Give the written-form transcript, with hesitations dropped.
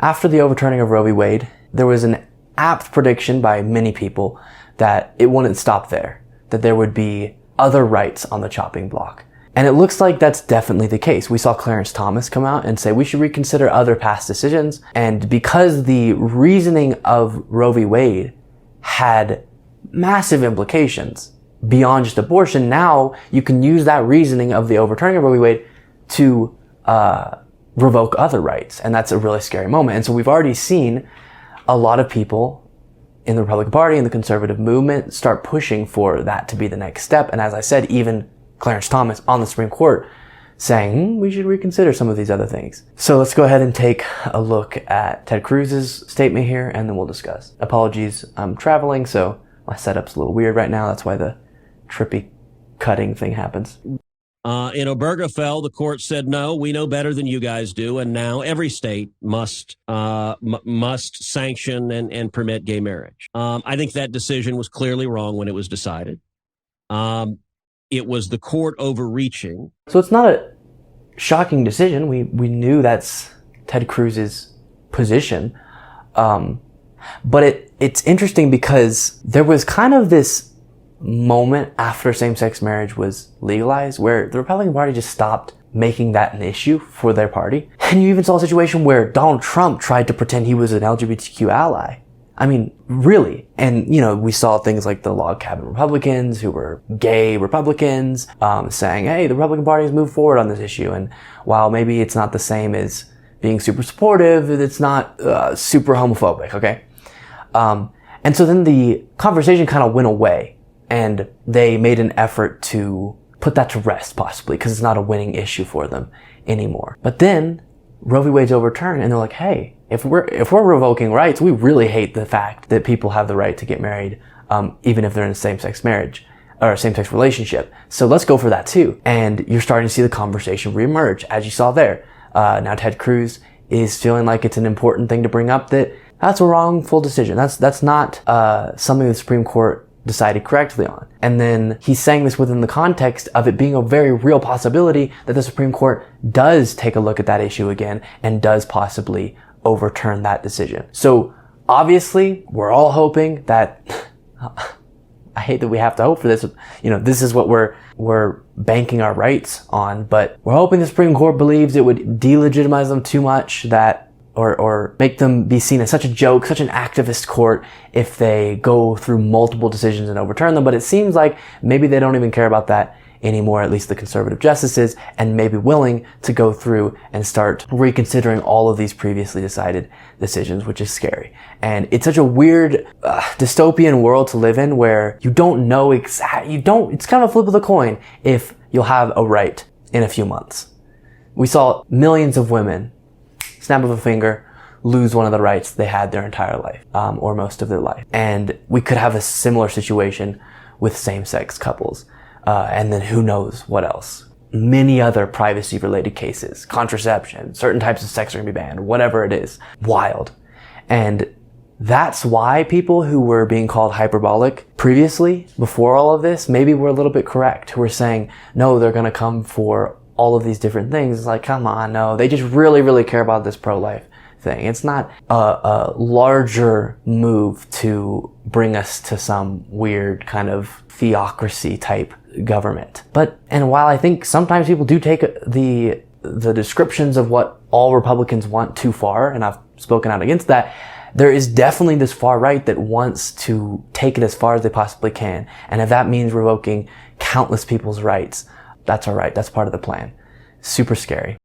After the overturning of Roe v. Wade, there was an apt prediction by many people that it wouldn't stop there, that there would be other rights on the chopping block. And it looks like that's definitely the case. We saw Clarence Thomas come out and say we should reconsider other past decisions. And because the reasoning of Roe v. Wade had massive implications beyond just abortion, now you can use that reasoning of the overturning of Roe v. Wade to revoke other rights. And that's a really scary moment. And so we've already seen a lot of people in the Republican Party and the conservative movement start pushing for that to be the next step. And as I said, even Clarence Thomas on the Supreme Court saying we should reconsider some of these other things. So let's go ahead and take a look at Ted Cruz's statement here, and then we'll discuss. Apologies, I'm traveling, so my setup's a little weird right now. That's why the trippy cutting thing happens. In Obergefell, the court said, no, we know better than you guys do, and now every state must sanction and permit gay marriage. I think that decision was clearly wrong when it was decided. It was the court overreaching. So it's not a shocking decision. We knew that's Ted Cruz's position. But it's interesting because there was kind of this moment after same-sex marriage was legalized where the Republican Party just stopped making that an issue for their party. And you even saw a situation where Donald Trump tried to pretend he was an LGBTQ ally. I mean, really. And, we saw things like the log cabin Republicans who were gay Republicans, saying, hey, the Republican Party has moved forward on this issue. And while maybe it's not the same as being super supportive, it's not super homophobic, okay? And so then the conversation kind of went away and they made an effort to put that to rest possibly because it's not a winning issue for them anymore. But then Roe v. Wade's overturned and they're like, hey, if we're revoking rights, we really hate the fact that people have the right to get married, even if they're in a same-sex marriage or a same-sex relationship. So let's go for that too. And you're starting to see the conversation reemerge, as you saw there. Now Ted Cruz is feeling like it's an important thing to bring up that's a wrongful decision. That's not something the Supreme Court decided correctly on. And then he's saying this within the context of it being a very real possibility that the Supreme Court does take a look at that issue again and does possibly overturn that decision. So obviously we're all hoping that I hate that we have to hope for this. This is what we're banking our rights on, but we're hoping the Supreme Court believes it would delegitimize them too much that or make them be seen as such a joke, such an activist court if they go through multiple decisions and overturn them. But it seems like maybe they don't even care about that anymore, at least the conservative justices, and may be willing to go through and start reconsidering all of these previously decided decisions, which is scary. And it's such a weird dystopian world to live in where you don't know it's kind of a flip of the coin if you'll have a right in a few months. We saw millions of women, snap of a finger, lose one of the rights they had their entire life, or most of their life. And we could have a similar situation with same-sex couples. And then who knows what else. Many other privacy-related cases, contraception, certain types of sex are going to be banned, whatever it is. Wild. And that's why people who were being called hyperbolic previously, before all of this, maybe were a little bit correct, who were saying, no, they're going to come for all of these different things. It's like, come on, no, they just really, really care about this pro-life thing. It's not a larger move to bring us to some weird kind of theocracy type government. And while I think sometimes people do take the descriptions of what all Republicans want too far, and I've spoken out against that, there is definitely this far right that wants to take it as far as they possibly can. And if that means revoking countless people's rights, that's all right. That's part of the plan. Super scary.